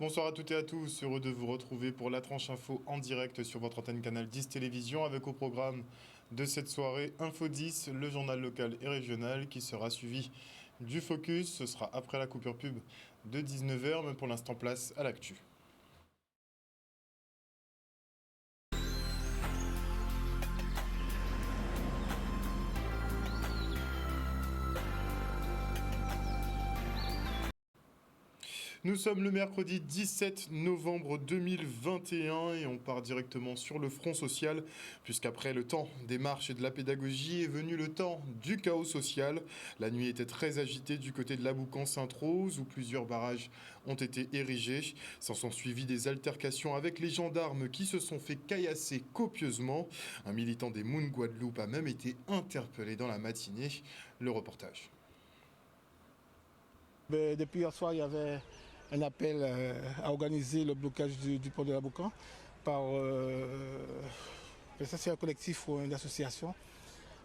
Bonsoir à toutes et à tous, heureux de vous retrouver pour la tranche info en direct sur votre antenne Canal 10 Télévision avec au programme de cette soirée Info 10, le journal local et régional qui sera suivi du Focus. Ce sera après la coupure pub de 19h, mais pour l'instant place à l'actu. Nous sommes le mercredi 17 novembre 2021 et on part directement sur le front social, puisqu'après le temps des marches et de la pédagogie est venu le temps du chaos social. La nuit était très agitée du côté de Laboucan-Sainte-Rose, où plusieurs barrages ont été érigés. S'en sont suivis des altercations avec les gendarmes qui se sont fait caillasser copieusement. Un militant des Moon Guadeloupe a même été interpellé dans la matinée. Le reportage. Depuis hier soir, il y avait un appel à organiser le blocage du pont de Laboucan par ça, c'est un collectif ou une association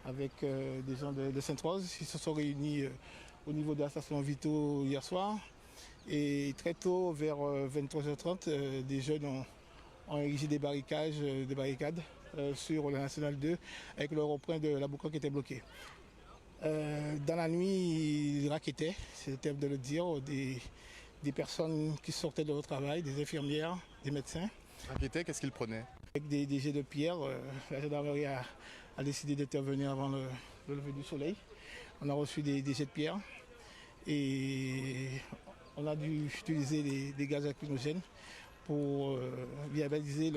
avec des gens de Sainte-Rose. Ils se sont réunis au niveau de la station Vito hier soir et très tôt, vers 23h30, des jeunes ont érigé des barricades sur la Nationale 2 avec le rond-point de Laboucan qui était bloqué. Dans la nuit, ils raquettaient, c'est le terme de le dire, des personnes qui sortaient de leur travail, des infirmières, des médecins. Raquettaient, qu'est-ce qu'ils prenaient? Avec des jets de pierre, la gendarmerie a décidé d'intervenir avant le lever du soleil. On a reçu des jets de pierre et on a dû utiliser des gaz lacrymogènes pour viabiliser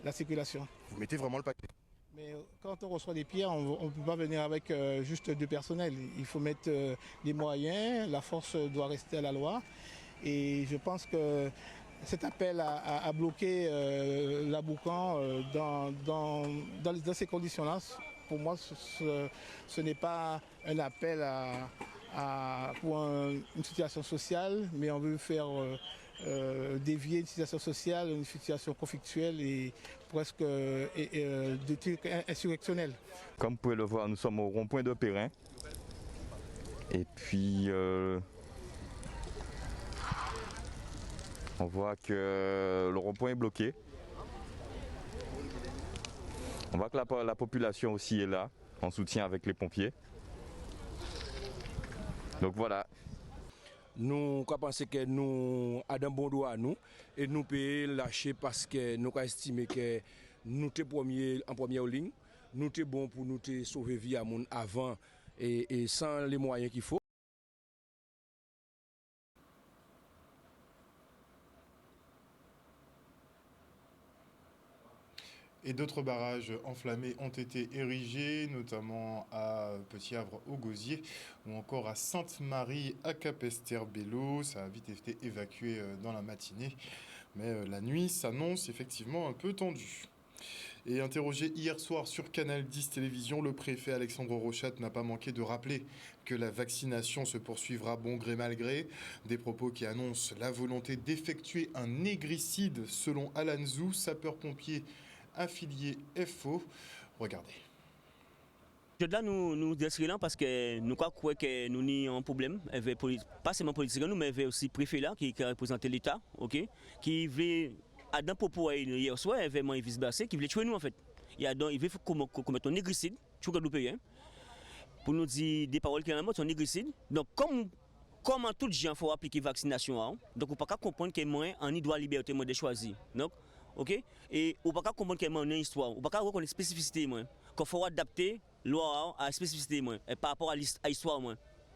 la circulation. Vous mettez vraiment le paquet? Mais quand on reçoit des pierres, on ne peut pas venir avec juste deux personnels. Il faut mettre des moyens, la force doit rester à la loi. Et je pense que cet appel à bloquer Laboucan dans ces conditions-là, pour moi, ce n'est pas un appel pour une situation sociale, mais on veut faire dévier une situation sociale, une situation conflictuelle et presque de type insurrectionnel. Comme vous pouvez le voir, nous sommes au rond-point de Perrin. Et puis on voit que le rond-point est bloqué. On voit que la population aussi est là, en soutien avec les pompiers. Donc voilà. Nous pensons que nous avons un bon droit à nous et nous pouvons lâcher parce que nous estimons que nous sommes en première ligne. Nous sommes bons pour nous sauver vie à monde avant et sans les moyens qu'il faut. Et d'autres barrages enflammés ont été érigés, notamment à Petit-Havre au Gosier ou encore à Sainte-Marie à Capesterre-Bello. Ça a vite été évacué dans la matinée, mais la nuit s'annonce effectivement un peu tendue. Et interrogé hier soir sur Canal 10 Télévision, le préfet Alexandre Rochat n'a pas manqué de rappeler que la vaccination se poursuivra bon gré mal gré. Des propos qui annoncent la volonté d'effectuer un négricide selon Alan Zou, sapeur-pompier affilié FO. Regardez. Je dois nous décider là parce que nous croyons que nous avons un problème, pas seulement politique, mais aussi préfet là qui représente l'État, ok, qui veut, à d'un propos hier soir, événement vice-versé, qui veut tuer nous en fait. Il veut commettre un négricide, tout le monde pour nous dire des paroles qui sont en mode, un négricide. Donc comme tout gens il faut appliquer la vaccination, donc on ne peut pas comprendre que moi, on doit liberté de choisir. Donc, ok? Et on ne peut pas comprendre que moi, on a une histoire, on ne peut pas reconnaître la spécificité, qu'il faut adapter la loi à la spécificité et par rapport à l'histoire.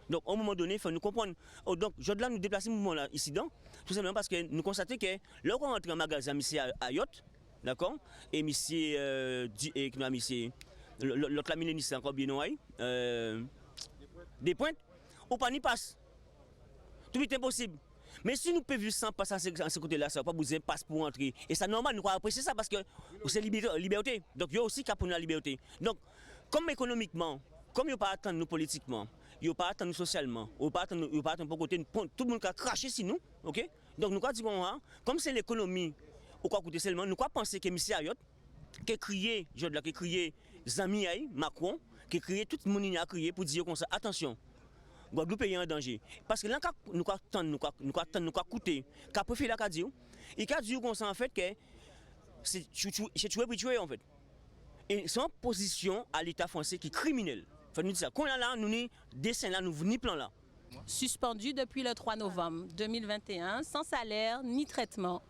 Donc, à un moment donné, il faut nous comprendre. Donc, je dois nous déplacer ce moment-là ici, tout simplement parce que nous constatons que lorsqu'on rentre dans un magasin ici à Yacht, d'accord, et l'autre laminé c'est encore bien noyé, des pointes, on pas n'y passe. Tout est impossible. Mais si nous pouvons sans passer à ce côté-là, ça ne va pas besoin de passe pour entrer. Et c'est normal, nous apprécier ça parce que c'est liberté. Donc, il y a aussi qu'à pour la liberté. Donc, comme économiquement, comme il n'y a pas attendre nous politiquement, il n'y a pas attendre nous socialement, il n'y a pas attendre pour côté, tout le monde a craché sur nous, ok? Donc, nous disons, comme c'est l'économie, au quoi coûter seulement, nous penser que M. Ayot, qui a crié, qui a crié Zami Macron, qui a crié, tout le monde a crié pour dire comme ça, attention. Guadeloupe est en danger. Parce que là, nous avons coûté, qu'à profiter la dit, il a dit comme ça en fait que c'est tuer pour tuer en fait. Et c'est en position à l'État français qui est criminel. Faut nous dire ça. Quand là, nous avons dessin là, nous avons ni plan là. Suspendu depuis le 3 novembre 2021, sans salaire, ni traitement,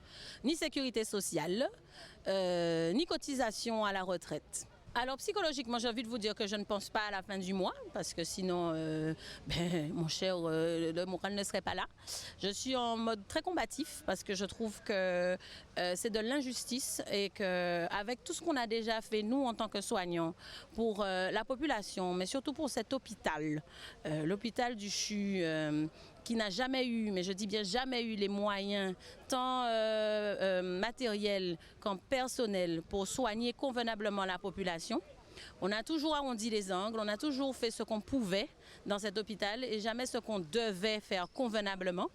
ni sécurité sociale, ni cotisation à la retraite. Alors psychologiquement, j'ai envie de vous dire que je ne pense pas à la fin du mois, parce que sinon, mon cher, le moral ne serait pas là. Je suis en mode très combatif, parce que je trouve que c'est de l'injustice et qu'avec tout ce qu'on a déjà fait, nous, en tant que soignants, pour la population, mais surtout pour cet hôpital, l'hôpital du CHU, qui n'a jamais eu, mais je dis bien jamais eu les moyens, tant matériels qu'en personnel, pour soigner convenablement la population. On a toujours arrondi les angles, on a toujours fait ce qu'on pouvait dans cet hôpital et jamais ce qu'on devait faire convenablement.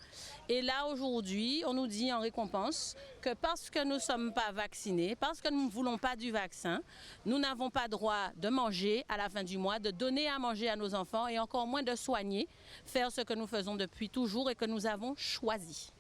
Et là, aujourd'hui, on nous dit en récompense que parce que nous ne sommes pas vaccinés, parce que nous ne voulons pas du vaccin, nous n'avons pas droit de manger à la fin du mois, de donner à manger à nos enfants et encore moins de soigner, faire ce que nous faisons depuis toujours et que nous avons choisi.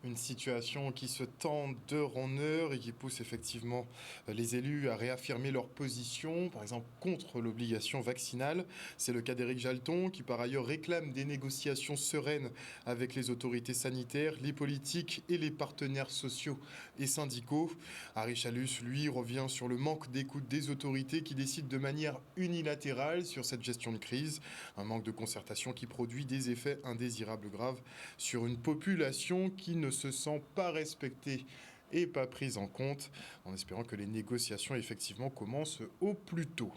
Une situation qui se tend d'heure en heure et qui pousse effectivement les élus à réaffirmer leur position, par exemple contre l'obligation vaccinale. C'est le cas d'Éric Jalton qui par ailleurs réclame des négociations sereines avec les autorités sanitaires, les politiques et les partenaires sociaux et syndicaux. Harry Chalus, lui, revient sur le manque d'écoute des autorités qui décident de manière unilatérale sur cette gestion de crise. Un manque de concertation qui produit des effets indésirables graves sur une population qui ne se sent pas respectée et pas prise en compte, en espérant que les négociations effectivement commencent au plus tôt.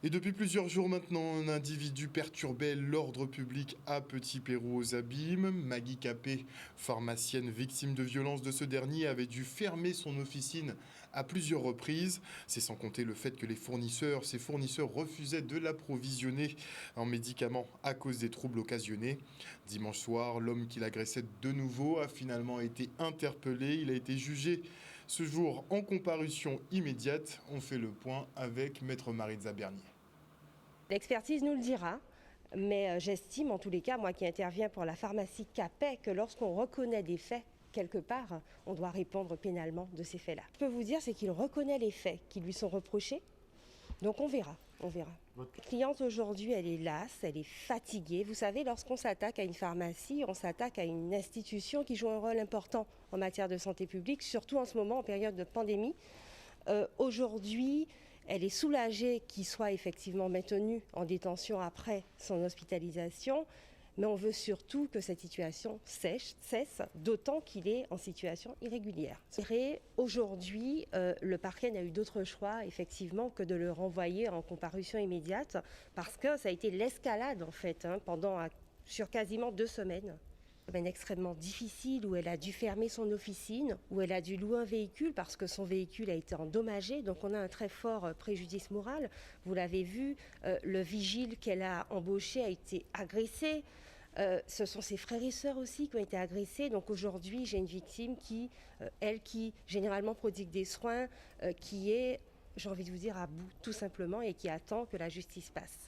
Et depuis plusieurs jours maintenant, un individu perturbait l'ordre public à Petit-Pérou aux Abîmes. Maggie Capé, pharmacienne victime de violences de ce dernier, avait dû fermer son officine à plusieurs reprises. C'est sans compter le fait que ses fournisseurs refusaient de l'approvisionner en médicaments à cause des troubles occasionnés. Dimanche soir, l'homme qui l'agressait de nouveau a finalement été interpellé. Il a été jugé ce jour en comparution immédiate. On fait le point avec Maître Maritza Bernier. L'expertise nous le dira, mais j'estime, en tous les cas, moi qui interviens pour la pharmacie Capet, que lorsqu'on reconnaît des faits, quelque part, on doit répondre pénalement de ces faits-là. Ce que je peux vous dire, c'est qu'il reconnaît les faits qui lui sont reprochés, donc on verra. La cliente aujourd'hui, elle est lasse, elle est fatiguée. Vous savez, lorsqu'on s'attaque à une pharmacie, on s'attaque à une institution qui joue un rôle important en matière de santé publique, surtout en ce moment, en période de pandémie. Aujourd'hui, elle est soulagée qu'il soit effectivement maintenu en détention après son hospitalisation, mais on veut surtout que cette situation cesse, d'autant qu'il est en situation irrégulière. Aujourd'hui, le parquet n'a eu d'autre choix, effectivement, que de le renvoyer en comparution immédiate, parce que ça a été l'escalade, en fait, sur quasiment 2 semaines. Extrêmement difficile, où elle a dû fermer son officine, où elle a dû louer un véhicule parce que son véhicule a été endommagé, donc on a un très fort préjudice moral. Vous l'avez vu, le vigile qu'elle a embauché a été agressé. Ce sont ses frères et sœurs aussi qui ont été agressés. Donc aujourd'hui, j'ai une victime qui généralement prodigue des soins, qui est, j'ai envie de vous dire, à bout tout simplement, et qui attend que la justice passe.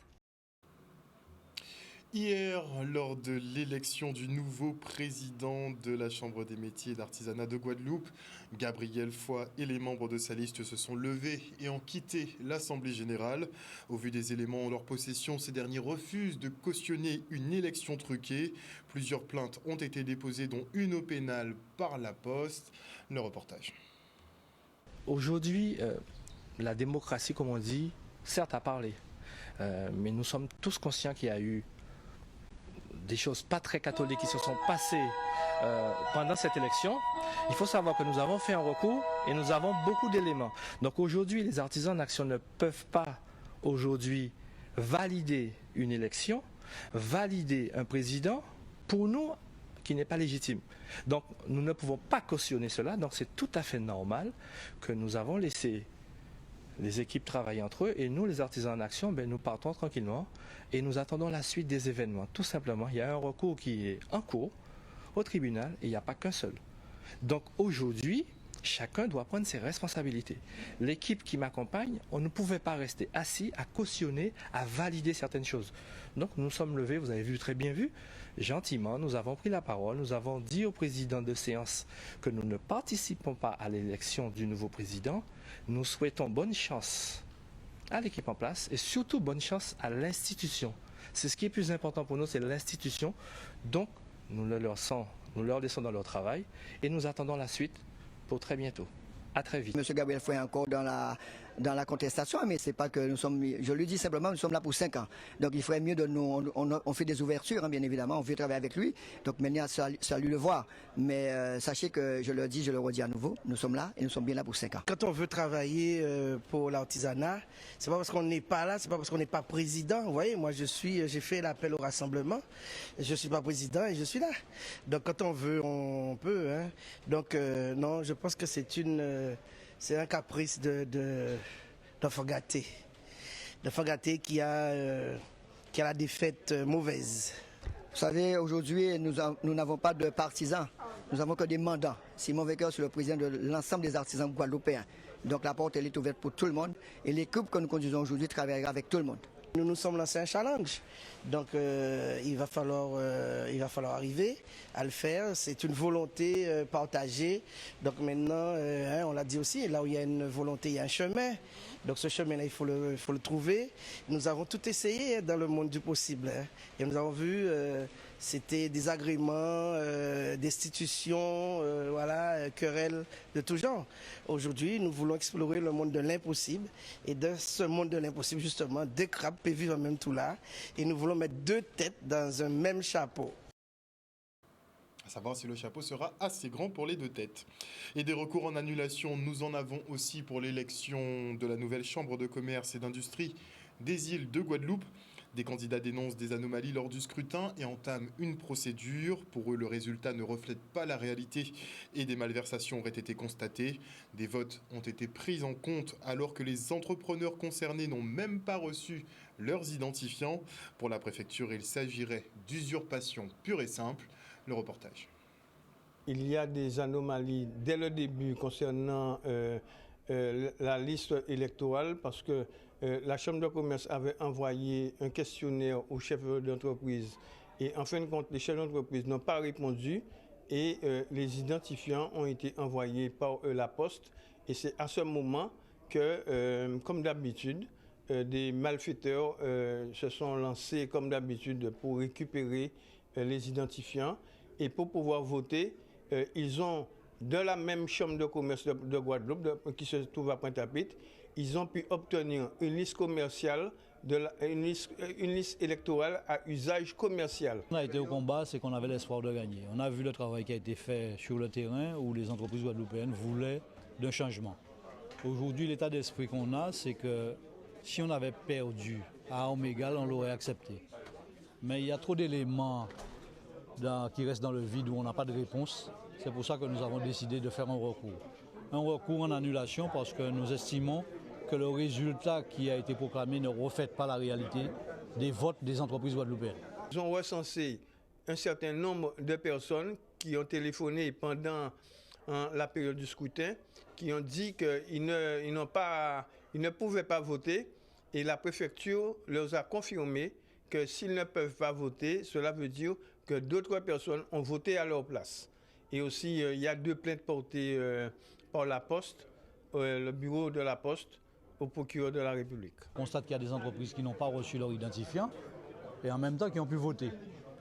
Hier, lors de l'élection du nouveau président de la Chambre des métiers et d'artisanat de Guadeloupe, Gabriel Foy et les membres de sa liste se sont levés et ont quitté l'Assemblée générale. Au vu des éléments en leur possession, ces derniers refusent de cautionner une élection truquée. Plusieurs plaintes ont été déposées, dont une au pénal par la Poste. Le reportage. Aujourd'hui, la démocratie, comme on dit, certes a parlé, mais nous sommes tous conscients qu'il y a eu des choses pas très catholiques qui se sont passées pendant cette élection. Il faut savoir que nous avons fait un recours et nous avons beaucoup d'éléments. Donc aujourd'hui, les artisans en action ne peuvent pas aujourd'hui valider une élection, valider un président, pour nous, qui n'est pas légitime. Donc nous ne pouvons pas cautionner cela, donc c'est tout à fait normal que nous avons laissé les équipes travaillent entre eux et nous, les artisans en action, nous partons tranquillement et nous attendons la suite des événements. Tout simplement, il y a un recours qui est en cours au tribunal et il n'y a pas qu'un seul. Donc aujourd'hui, Chacun doit prendre ses responsabilités. L'équipe qui m'accompagne, on ne pouvait pas rester assis à cautionner, à valider certaines choses. Donc nous sommes levés, vous avez très bien vu, gentiment, nous avons pris la parole, nous avons dit au président de séance que nous ne participons pas à l'élection du nouveau président. Nous souhaitons bonne chance à l'équipe en place et surtout bonne chance à l'institution. C'est ce qui est plus important pour nous, c'est l'institution. Donc nous leur laissons dans leur travail et nous attendons la suite pour très bientôt. À très vite. Monsieur Gabriel Foy est encore dans la contestation, mais c'est pas que nous sommes, je lui dis simplement, nous sommes là pour 5 ans. Donc il ferait mieux de nous, on fait des ouvertures, hein, bien évidemment, on veut travailler avec lui. Donc maintenant, ça lui le voir. Mais sachez que je le dis, je le redis à nouveau, nous sommes là et nous sommes bien là pour 5 ans. Quand on veut travailler pour l'artisanat, c'est pas parce qu'on n'est pas là, c'est pas parce qu'on n'est pas président. Vous voyez, moi j'ai fait l'appel au rassemblement, je suis pas président et je suis là. Donc quand on veut, on peut. Hein. Donc non, je pense que c'est un caprice d'enfant gâté. D'enfant gâté qui a la défaite mauvaise. Vous savez, aujourd'hui, nous n'avons pas de partisans, nous n'avons que des mandats. Simon Vainqueur, c'est le président de l'ensemble des artisans guadeloupéens. Donc la porte elle est ouverte pour tout le monde et l'équipe que nous conduisons aujourd'hui travaillera avec tout le monde. Nous nous sommes lancés un challenge, donc il va falloir arriver à le faire. C'est une volonté partagée. Donc maintenant, on l'a dit aussi, là où il y a une volonté, il y a un chemin. Donc ce chemin-là, il faut le trouver. Nous avons tout essayé dans le monde du possible. Hein. Et nous avons vu, c'était des agréments, destitutions, querelles de tout genre. Aujourd'hui, nous voulons explorer le monde de l'impossible. Et dans ce monde de l'impossible, justement, deux crabes peuvent vivre en même tout là. Et nous voulons mettre deux têtes dans un même chapeau. À savoir si le chapeau sera assez grand pour les deux têtes. Et des recours en annulation, nous en avons aussi pour l'élection de la nouvelle Chambre de commerce et d'industrie des îles de Guadeloupe. Des candidats dénoncent des anomalies lors du scrutin et entament une procédure. Pour eux, le résultat ne reflète pas la réalité et des malversations auraient été constatées. Des votes ont été pris en compte alors que les entrepreneurs concernés n'ont même pas reçu leurs identifiants. Pour la préfecture, il s'agirait d'usurpation pure et simple. Le reportage. Il y a des anomalies dès le début concernant la liste électorale parce que la Chambre de commerce avait envoyé un questionnaire aux chefs d'entreprise et en fin de compte, les chefs d'entreprise n'ont pas répondu et les identifiants ont été envoyés par la poste et c'est à ce moment que, comme d'habitude, des malfaiteurs se sont lancés comme d'habitude pour récupérer les identifiants et pour pouvoir voter, ils ont de la même chambre de commerce de Guadeloupe qui se trouve à Pointe-à-Pitre, ils ont pu obtenir une liste commerciale, une liste électorale à usage commercial. On a été au combat, c'est qu'on avait l'espoir de gagner. On a vu le travail qui a été fait sur le terrain où les entreprises guadeloupéennes voulaient d'un changement. Aujourd'hui, l'état d'esprit qu'on a, c'est que si on avait perdu à armes égales, on l'aurait accepté. Mais il y a trop d'éléments qui restent dans le vide où on n'a pas de réponse. C'est pour ça que nous avons décidé de faire un recours. Un recours en annulation parce que nous estimons que le résultat qui a été proclamé ne reflète pas la réalité des votes des entreprises guadeloupéennes. Ils ont recensé un certain nombre de personnes qui ont téléphoné pendant la période du scrutin, qui ont dit qu'ils ne pouvaient pas voter et la préfecture leur a confirmé que s'ils ne peuvent pas voter, cela veut dire que d'autres personnes ont voté à leur place. Et aussi, il y a 2 plaintes portées par la Poste, le bureau de la Poste, au procureur de la République. On constate qu'il y a des entreprises qui n'ont pas reçu leur identifiant et en même temps qui ont pu voter.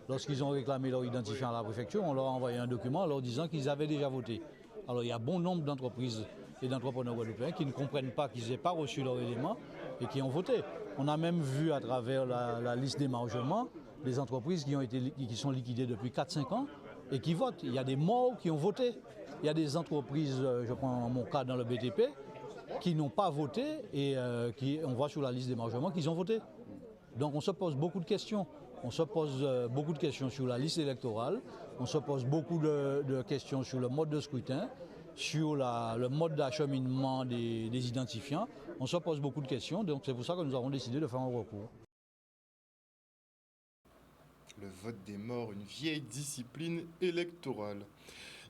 Lorsqu'ils ont réclamé leur identifiant à la préfecture, on leur a envoyé un document leur disant qu'ils avaient déjà voté. Alors il y a bon nombre d'entreprises et d'entrepreneurs guadeloupéens qui ne comprennent pas qu'ils n'aient pas reçu leur élément et qui ont voté. On a même vu à travers la liste d'émargement des entreprises qui sont liquidées depuis 4-5 ans et qui votent. Il y a des morts qui ont voté. Il y a des entreprises, je prends mon cas dans le BTP, qui n'ont pas voté et on voit sur la liste d'émargement qu'ils ont voté. Donc on se pose beaucoup de questions. On se pose beaucoup de questions sur la liste électorale, on se pose beaucoup de questions sur le mode de scrutin, sur le mode d'acheminement des identifiants. On se pose beaucoup de questions, donc c'est pour ça que nous avons décidé de faire un recours. Le vote des morts, une vieille discipline électorale.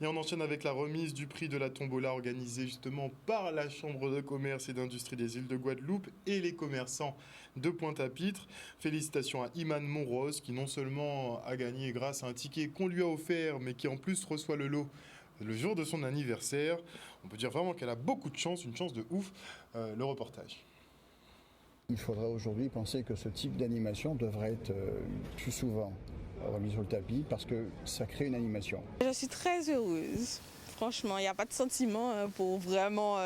Et on enchaîne avec la remise du prix de la tombola organisée justement par la Chambre de commerce et d'industrie des îles de Guadeloupe et les commerçants de Pointe-à-Pitre. Félicitations à Iman Monrose qui non seulement a gagné grâce à un ticket qu'on lui a offert, mais qui en plus reçoit le lot le jour de son anniversaire. On peut dire vraiment qu'elle a beaucoup de chance, une chance de ouf. Le reportage. Il faudrait aujourd'hui penser que ce type d'animation devrait être plus souvent remis sur le tapis parce que ça crée une animation. Je suis très heureuse. Franchement, il n'y a pas de sentiment pour vraiment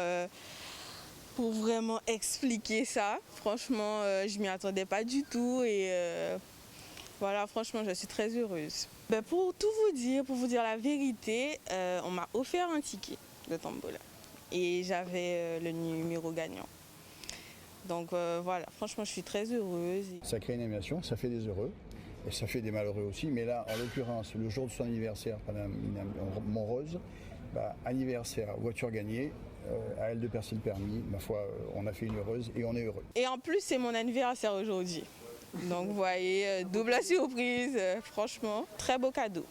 expliquer ça. Franchement, je ne m'y attendais pas du tout et voilà, franchement, je suis très heureuse. Pour vous dire la vérité, on m'a offert un ticket de tombola et j'avais le numéro gagnant. Donc voilà, franchement, je suis très heureuse. Ça crée une animation, ça fait des heureux et ça fait des malheureux aussi. Mais là, en l'occurrence, le jour de son anniversaire, Madame Monrose, anniversaire, voiture gagnée, à elle de percer le permis. Ma foi, on a fait une heureuse et on est heureux. Et en plus, c'est mon anniversaire aujourd'hui. Donc vous voyez, double surprise, franchement, très beau cadeau.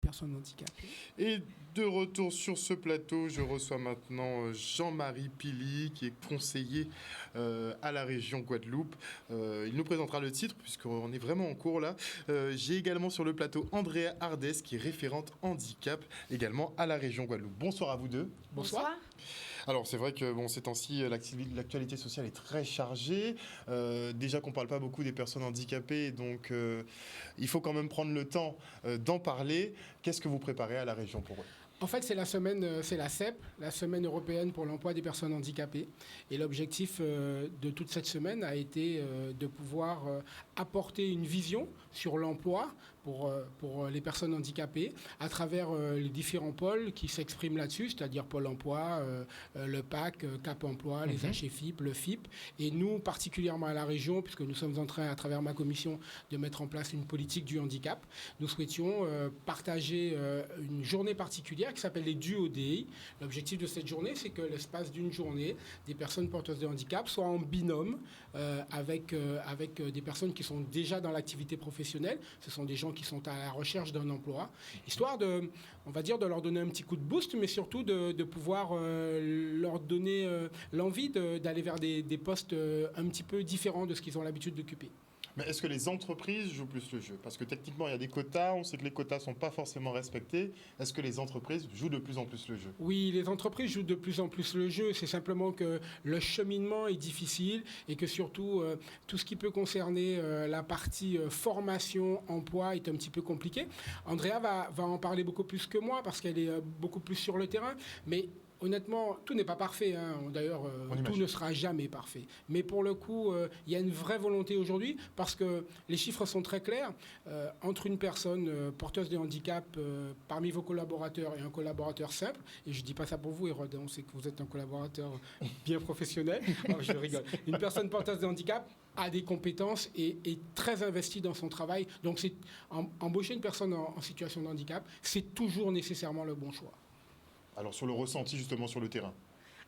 Personnes handicapées. Et de retour sur ce plateau, je reçois maintenant Jean-Marie Pili, qui est conseiller à la région Guadeloupe. Il nous présentera le titre, puisqu'on est vraiment en cours là. J'ai également sur le plateau Andrea Ardès, qui est référente handicap, également à la région Guadeloupe. Bonsoir à vous deux. Bonsoir. Alors c'est vrai que ces temps-ci, l'actualité sociale est très chargée. Déjà qu'on ne parle pas beaucoup des personnes handicapées, donc il faut quand même prendre le temps d'en parler. Qu'est-ce que vous préparez à la région pour eux ? En fait, c'est la CEP, la Semaine européenne pour l'emploi des personnes handicapées. Et l'objectif de toute cette semaine a été de pouvoir apporter une vision sur l'emploi pour les personnes handicapées à travers les différents pôles qui s'expriment là-dessus, c'est-à-dire Pôle emploi, le PAC, Cap emploi, les HFIP, le FIP. Et nous, particulièrement à la région, puisque nous sommes en train, à travers ma commission, de mettre en place une politique du handicap, nous souhaitions partager une journée particulière qui s'appelle les Duos Day. L'objectif de cette journée, c'est que l'espace d'une journée, des personnes porteuses de handicap soient en binôme avec des personnes qui sont déjà dans l'activité professionnelle. Ce sont des gens qui sont à la recherche d'un emploi, histoire de leur donner un petit coup de boost, mais surtout de pouvoir leur donner l'envie d'aller vers des postes un petit peu différents de ce qu'ils ont l'habitude d'occuper. Mais est-ce que les entreprises jouent plus le jeu ? Parce que techniquement, il y a des quotas, on sait que les quotas ne sont pas forcément respectés. Est-ce que les entreprises jouent de plus en plus le jeu ? Oui, les entreprises jouent de plus en plus le jeu. C'est simplement que le cheminement est difficile et que surtout, tout ce qui peut concerner la partie formation, emploi est un petit peu compliqué. Andrea va en parler beaucoup plus que moi parce qu'elle est beaucoup plus sur le terrain. Mais honnêtement, tout n'est pas parfait. D'ailleurs, tout ne sera jamais parfait. Mais pour le coup, il y a une vraie volonté aujourd'hui parce que les chiffres sont très clairs. Entre une personne porteuse de handicap parmi vos collaborateurs et un collaborateur simple, et je ne dis pas ça pour vous, Hérode, on sait que vous êtes un collaborateur bien professionnel. Alors, je rigole. Une personne porteuse de handicap a des compétences et est très investie dans son travail. Donc, embaucher une personne en situation de handicap, c'est toujours nécessairement le bon choix. Alors sur le ressenti justement sur le terrain.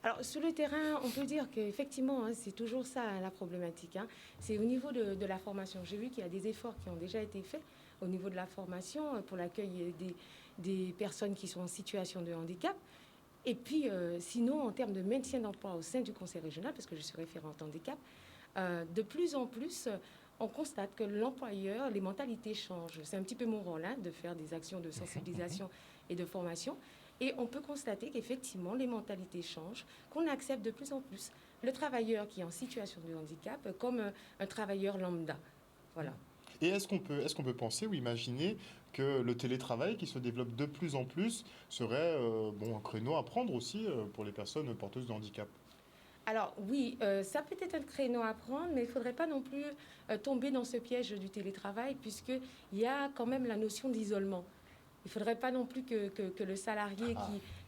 Alors sur le terrain, on peut dire qu'effectivement, c'est toujours ça la problématique. C'est au niveau de la formation. J'ai vu qu'il y a des efforts qui ont déjà été faits au niveau de la formation pour l'accueil des personnes qui sont en situation de handicap. Et puis sinon, en termes de maintien d'emploi au sein du conseil régional, parce que je suis référente handicap, de plus en plus, on constate que l'employeur, les mentalités changent. C'est un petit peu mon rôle de faire des actions de sensibilisation et de formation. Et on peut constater qu'effectivement, les mentalités changent, qu'on accepte de plus en plus le travailleur qui est en situation de handicap comme un travailleur lambda. Voilà. Et est-ce qu'on peut penser ou imaginer que le télétravail qui se développe de plus en plus serait un créneau à prendre aussi pour les personnes porteuses de handicap ? Alors oui, ça peut être un créneau à prendre, mais il ne faudrait pas non plus tomber dans ce piège du télétravail puisqu'il y a quand même la notion d'isolement. Il ne faudrait pas non plus que le salarié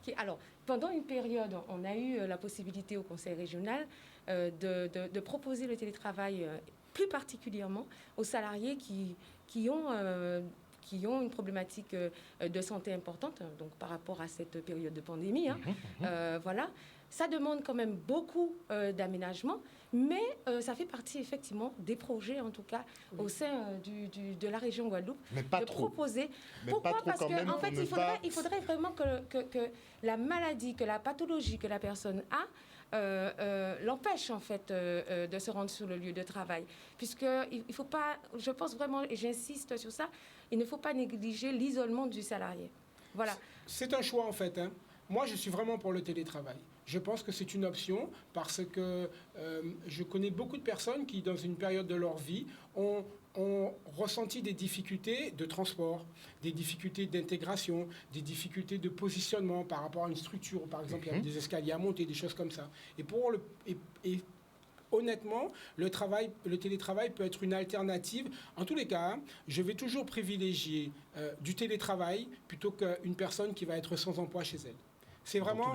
qui... Alors, pendant une période, on a eu la possibilité au Conseil régional de proposer le télétravail plus particulièrement aux salariés qui ont une problématique de santé importante, donc par rapport à cette période de pandémie. Voilà. Ça demande quand même beaucoup d'aménagement, mais ça fait partie effectivement des projets, en tout cas, au sein de la région Guadeloupe, mais pas de trop. proposer. Mais Pourquoi? pas trop Parce quand même, qu'en fait, il faudrait vraiment que la maladie, que la pathologie que la personne a l'empêche en fait de se rendre sur le lieu de travail. Puisqu'il ne faut pas, je pense vraiment, et j'insiste sur ça, il ne faut pas négliger l'isolement du salarié. Voilà. C'est un choix en fait. Moi, je suis vraiment pour le télétravail. Je pense que c'est une option parce que je connais beaucoup de personnes qui, dans une période de leur vie, ont ressenti des difficultés de transport, des difficultés d'intégration, des difficultés de positionnement par rapport à une structure. Par exemple, il y a des escaliers à monter, des choses comme ça. Et honnêtement, le télétravail peut être une alternative. En tous les cas, je vais toujours privilégier du télétravail plutôt qu'une personne qui va être sans emploi chez elle. C'est vraiment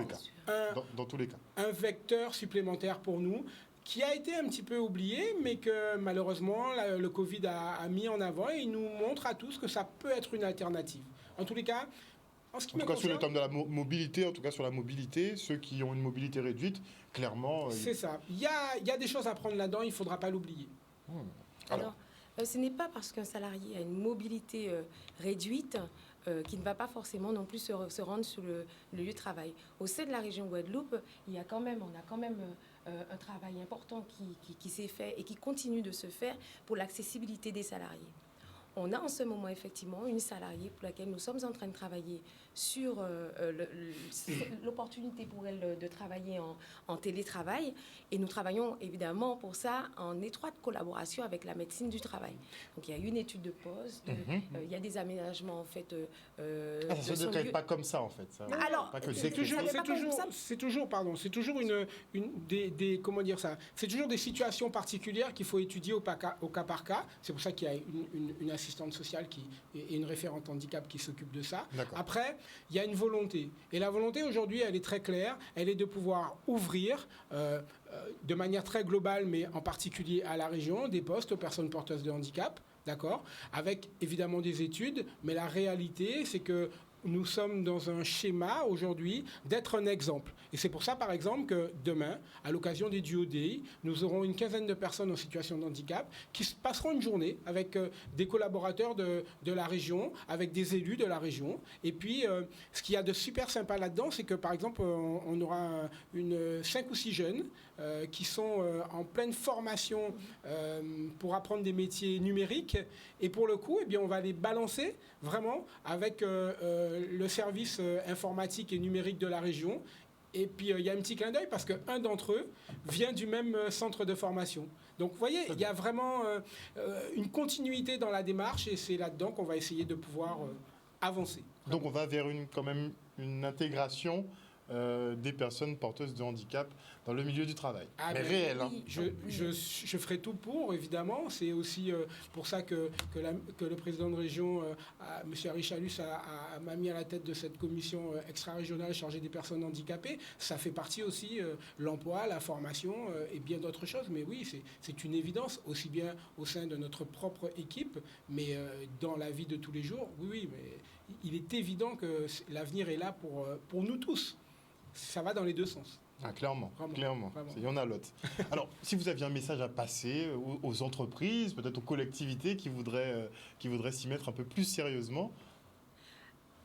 dans tous les cas. Un vecteur supplémentaire pour nous qui a été un petit peu oublié, mais que malheureusement le Covid a mis en avant et il nous montre à tous que ça peut être une alternative. En tous les cas, sur le terme de la mobilité, en tout cas sur la mobilité, ceux qui ont une mobilité réduite, clairement... C'est ça. Il y a des choses à prendre là-dedans, il ne faudra pas l'oublier. Alors, ce n'est pas parce qu'un salarié a une mobilité réduite qui ne va pas forcément non plus se rendre sur le lieu de travail. Au sein de la région Guadeloupe, on a quand même un travail important qui s'est fait et qui continue de se faire pour l'accessibilité des salariés. On a en ce moment effectivement une salariée pour laquelle nous sommes en train de travailler sur l'opportunité pour elle de travailler en télétravail. Et nous travaillons évidemment pour ça en étroite collaboration avec la médecine du travail. Donc il y a une étude de poste, il y a des aménagements en fait. ça ne se décrète pas comme ça en fait. Ça, alors, c'est toujours comment dire ça. C'est toujours des situations particulières qu'il faut étudier au cas par cas. C'est pour ça qu'il y a une assistante sociale et une référente handicap qui s'occupe de ça. Après, il y a une volonté. Et la volonté, aujourd'hui, elle est très claire. Elle est de pouvoir ouvrir, de manière très globale, mais en particulier à la région, des postes aux personnes porteuses de handicap, d'accord, avec évidemment des études. Mais la réalité, c'est que nous sommes dans un schéma aujourd'hui d'être un exemple. Et c'est pour ça, par exemple, que demain, à l'occasion des Duo Day, nous aurons une quinzaine de personnes en situation de handicap qui passeront une journée avec des collaborateurs de la région, avec des élus de la région. Et puis, ce qu'il y a de super sympa là-dedans, c'est que, par exemple, on aura 5 ou 6 jeunes qui sont en pleine formation pour apprendre des métiers numériques. Et pour le coup, eh bien, on va les balancer vraiment avec le service informatique et numérique de la région. Et puis, il y a un petit clin d'œil parce qu'un d'entre eux vient du même centre de formation. Donc, vous voyez, il y a vraiment une continuité dans la démarche et c'est là-dedans qu'on va essayer de pouvoir avancer. Donc, on va vers quand même une intégration des personnes porteuses de handicap dans le milieu du travail. Mais réel. Hein. Je ferai tout pour, évidemment. C'est aussi pour ça que le président de région, M. Richalus, m'a mis à la tête de cette commission extra-régionale chargée des personnes handicapées. Ça fait partie aussi l'emploi, la formation et bien d'autres choses. Mais oui, c'est une évidence, aussi bien au sein de notre propre équipe, mais dans la vie de tous les jours. Oui, mais il est évident que l'avenir est là pour nous tous. Ça va dans les deux sens. Clairement. Il y en a l'autre. Alors, si vous aviez un message à passer aux entreprises, peut-être aux collectivités qui voudraient s'y mettre un peu plus sérieusement.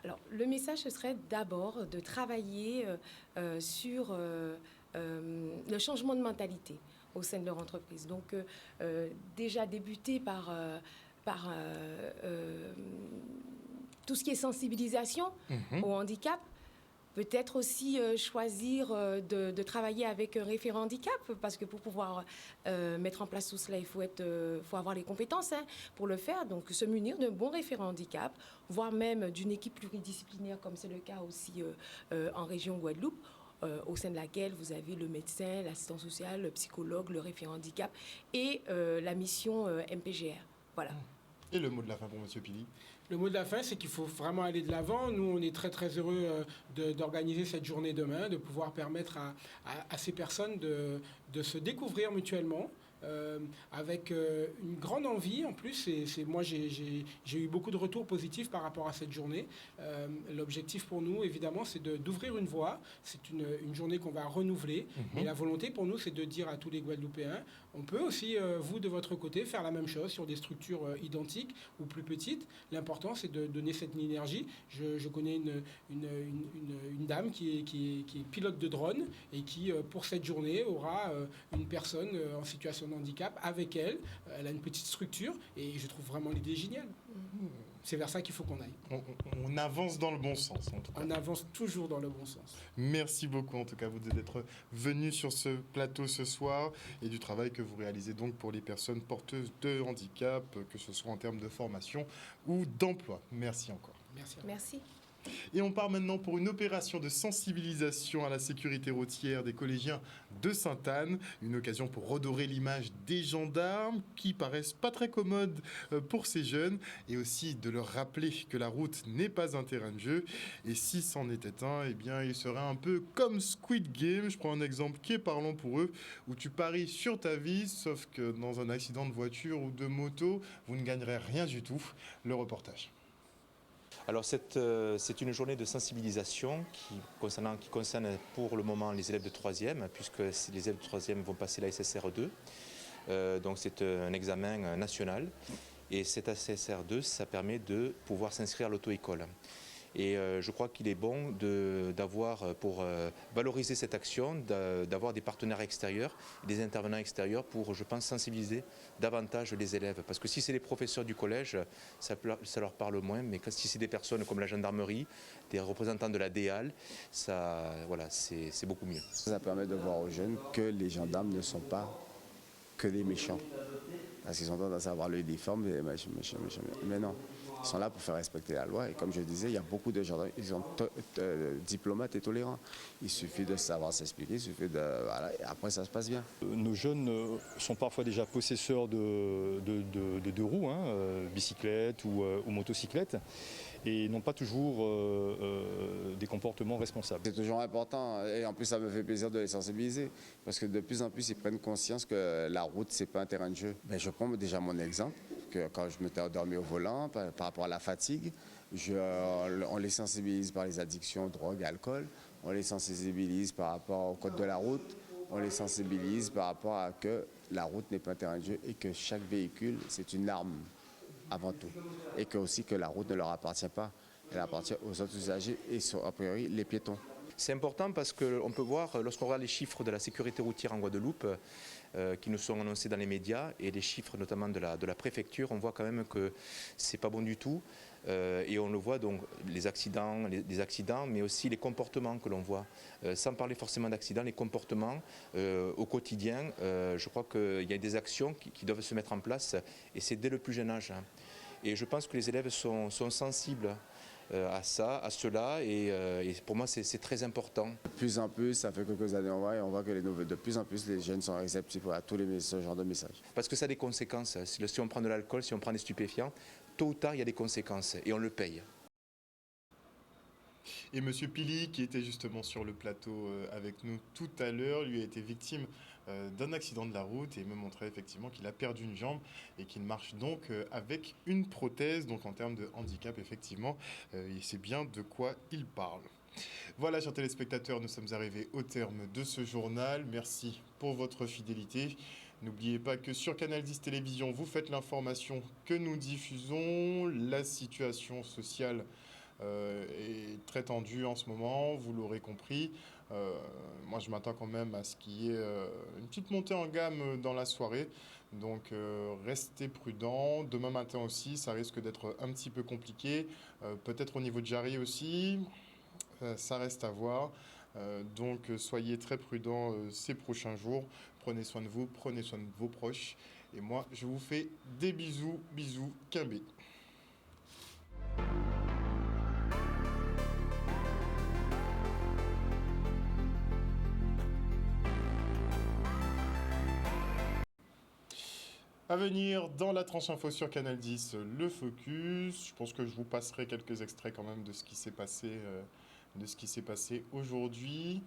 Alors, le message, ce serait d'abord de travailler sur le changement de mentalité au sein de leur entreprise. Donc, déjà débuter par tout ce qui est sensibilisation au handicap. Peut-être aussi choisir de travailler avec un référent handicap, parce que pour pouvoir mettre en place tout cela, il faut avoir les compétences pour le faire. Donc, se munir d'un bon référent handicap, voire même d'une équipe pluridisciplinaire, comme c'est le cas aussi en région Guadeloupe, au sein de laquelle vous avez le médecin, l'assistant social, le psychologue, le référent handicap et la mission MPGR. Voilà. Et le mot de la fin pour M. Pili ? Le mot de la fin, c'est qu'il faut vraiment aller de l'avant. Nous, on est très, très heureux d'organiser cette journée demain, de pouvoir permettre à ces personnes de se découvrir mutuellement, avec une grande envie. En plus, moi j'ai eu beaucoup de retours positifs par rapport à cette journée. L'objectif pour nous, évidemment, c'est d'ouvrir une voie. C'est une journée qu'on va renouveler. Et la volonté pour nous, c'est de dire à tous les Guadeloupéens, on peut aussi, vous de votre côté, faire la même chose sur des structures identiques ou plus petites. L'important, c'est de donner cette énergie. Je connais une dame qui est pilote de drone et qui, pour cette journée, aura une personne en situation de handicap avec elle. Elle a une petite structure et je trouve vraiment l'idée géniale. C'est vers ça qu'il faut qu'on aille. On avance dans le bon sens, en tout cas. On avance toujours dans le bon sens. Merci beaucoup, en tout cas, vous d'être venus sur ce plateau ce soir et du travail que vous réalisez donc pour les personnes porteuses de handicap, que ce soit en termes de formation ou d'emploi. Merci encore. Merci. Et on part maintenant pour une opération de sensibilisation à la sécurité routière des collégiens de Sainte-Anne. Une occasion pour redorer l'image des gendarmes qui paraissent pas très commodes pour ces jeunes et aussi de leur rappeler que la route n'est pas un terrain de jeu. Et si c'en était un, eh bien, il serait un peu comme Squid Game. Je prends un exemple qui est parlant pour eux, où tu paries sur ta vie, sauf que dans un accident de voiture ou de moto, vous ne gagnerez rien du tout. Le reportage. Alors c'est une journée de sensibilisation qui concerne pour le moment les élèves de 3e, puisque les élèves de 3e vont passer la SSR2. Donc c'est un examen national. Et cet SSR2, ça permet de pouvoir s'inscrire à l'auto-école. Et je crois qu'il est bon d'avoir, pour valoriser cette action, d'avoir des partenaires extérieurs, des intervenants extérieurs pour, je pense, sensibiliser davantage les élèves. Parce que si c'est les professeurs du collège, ça leur parle moins, mais si c'est des personnes comme la gendarmerie, des représentants de la DEAL, voilà, c'est beaucoup mieux. Ça permet de voir aux jeunes que les gendarmes ne sont pas que des méchants. Parce qu'ils ont tendance à avoir l'œil difforme, mais non. Ils sont là pour faire respecter la loi. Et comme je disais, il y a beaucoup de gendarmes, ils sont diplomates et tolérants. Il suffit de savoir s'expliquer, il suffit de... Voilà, et après, ça se passe bien. Nos jeunes sont parfois déjà possesseurs de deux roues, bicyclettes ou motocyclettes, et n'ont pas toujours des comportements responsables. C'est toujours important, et en plus, ça me fait plaisir de les sensibiliser, parce que de plus en plus, ils prennent conscience que la route, c'est pas un terrain de jeu. Mais je prends déjà mon exemple, que quand je m'étais endormi au volant, par rapport à la fatigue, on les sensibilise par les addictions, drogue, alcool, on les sensibilise par rapport au code de la route, on les sensibilise par rapport à que la route n'est pas un terrain de jeu et que chaque véhicule, c'est une arme avant tout. Et que aussi que la route ne leur appartient pas, elle appartient aux autres usagers et a priori les piétons. C'est important parce qu'on peut voir, lorsqu'on regarde les chiffres de la sécurité routière en Guadeloupe, qui nous sont annoncés dans les médias, et les chiffres notamment de la préfecture, on voit quand même que c'est pas bon du tout. Et on le voit donc, les accidents, mais aussi les comportements que l'on voit. Sans parler forcément d'accidents, les comportements au quotidien, je crois qu'il y a des actions qui doivent se mettre en place, et c'est dès le plus jeune âge. Et je pense que les élèves sont sensibles à cela, et pour moi c'est très important. De plus en plus, ça fait quelques années on voit que de plus en plus les jeunes sont réceptifs à tous ce genre de messages. Parce que ça a des conséquences. Si on prend de l'alcool, si on prend des stupéfiants, tôt ou tard il y a des conséquences et on le paye. Et M. Pili, qui était justement sur le plateau avec nous tout à l'heure, lui a été victime d'un accident de la route et me montrait effectivement qu'il a perdu une jambe et qu'il marche donc avec une prothèse. Donc en termes de handicap, effectivement, il sait bien de quoi il parle. Voilà, chers téléspectateurs, nous sommes arrivés au terme de ce journal. Merci pour votre fidélité. N'oubliez pas que sur Canal 10 Télévision, vous faites l'information que nous diffusons. La situation sociale est très tendue en ce moment, vous l'aurez compris. Moi, je m'attends quand même à ce qu'il y ait une petite montée en gamme dans la soirée. Donc, restez prudents. Demain matin aussi, ça risque d'être un petit peu compliqué. Peut-être au niveau de Jarry aussi. Ça reste à voir. Donc, soyez très prudents ces prochains jours. Prenez soin de vous, prenez soin de vos proches. Et moi, je vous fais des bisous. Bisous, Quimbé. À venir dans la tranche info sur Canal 10, le focus. Je pense que je vous passerai quelques extraits quand même de ce qui s'est passé aujourd'hui.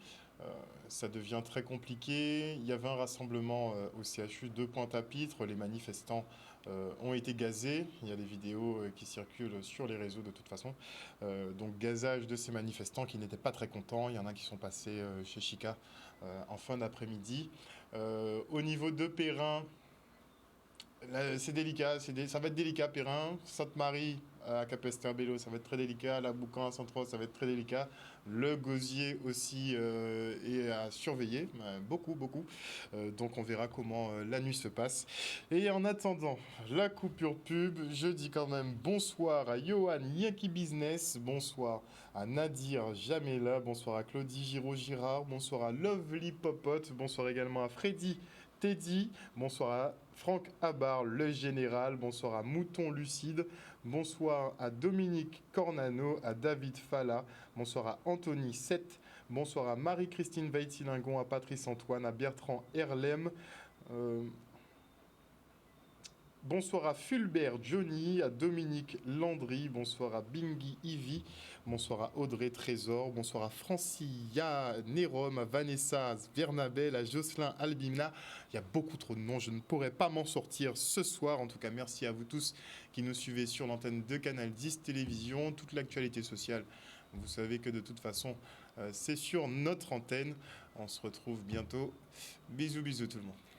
Ça devient très compliqué. Il y avait un rassemblement au CHU de Pointe-à-Pitre. Les manifestants ont été gazés. Il y a des vidéos qui circulent sur les réseaux de toute façon. Donc gazage de ces manifestants qui n'étaient pas très contents. Il y en a qui sont passés chez Chica en fin d'après-midi. Au niveau de Perrin, c'est délicat, ça va être délicat. Perrin, Sainte-Marie à Capesterre-Belle-Eau, ça va être très délicat. La Boucan à Saint-Roch, ça va être très délicat. Le Gosier aussi est à surveiller, beaucoup. Donc on verra comment la nuit se passe. Et en attendant la coupure pub, je dis quand même bonsoir à Johan Yankee Business, bonsoir à Nadir Jamela, bonsoir à Claudie Giraud-Girard, bonsoir à Lovely Popote, bonsoir également à Freddy Teddy, bonsoir à Franck Abar, le général, bonsoir à Mouton Lucide, bonsoir à Dominique Cornano, à David Falla, bonsoir à Anthony Sett, bonsoir à Marie-Christine Veitilingon, à Patrice Antoine, à Bertrand Herlem, bonsoir à Fulbert Johnny, à Dominique Landry, bonsoir à Bingy Ivy, bonsoir à Audrey Trésor, bonsoir à Francia Nérom, à Vanessa Vernabel, à Jocelyn Albimna. Il y a beaucoup trop de noms, je ne pourrais pas m'en sortir ce soir. En tout cas, merci à vous tous qui nous suivez sur l'antenne de Canal 10 Télévision. Toute l'actualité sociale, vous savez que de toute façon, c'est sur notre antenne. On se retrouve bientôt. Bisous tout le monde.